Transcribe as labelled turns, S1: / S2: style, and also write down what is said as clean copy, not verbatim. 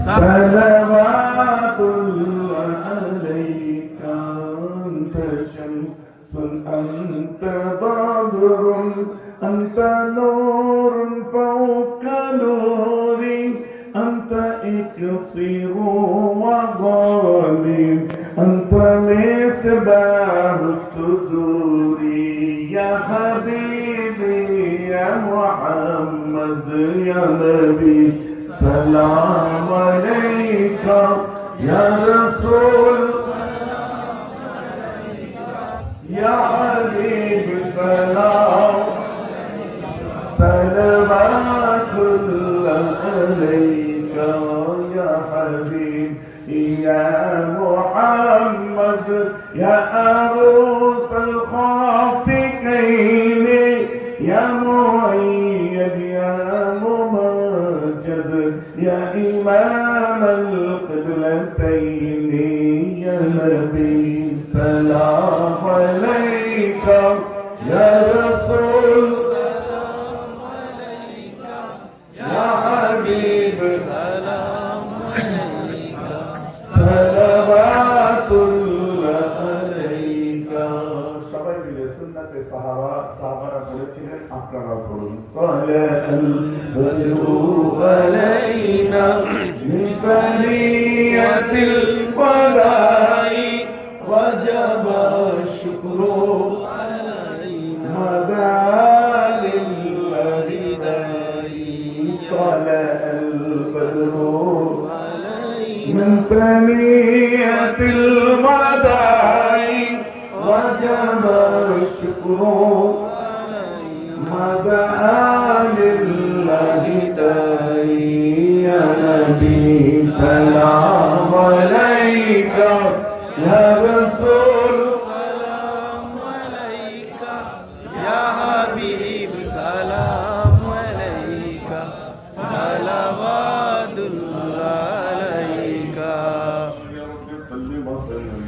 S1: صلوات الله عليك أنت شمس أنت بدر أنت نور فوق نوري أنت إكسير وغالي أنت مصباح الصدور يا حبيبي يا محمد يا نبي سلام عليك يا رسول يا حبيب سلام صلوات الله عليك يا حبيب يا محمد يا عروس الخافقين يا مؤيد يا ممجد يا إمام القبلتين يا نبي سلام عليك يا رسول سلام عليك يا حبيب سلام عليك صلوات الله عليك সবাই মিলে সুন্নাতে সাহাবারা বলেছিলেন আপনারা পড়ুন قال البدر علينا من ثنية الوداع وجب الشكر علينا مدى لله داعي قال البدر من ثنية الوداع وجب الشكر مدى لله داعي يا نبي سلام عليك يا رسول
S2: سلام عليك يا حبيب سلام عليك صلوات الله عليك
S1: يا رب صل وسلم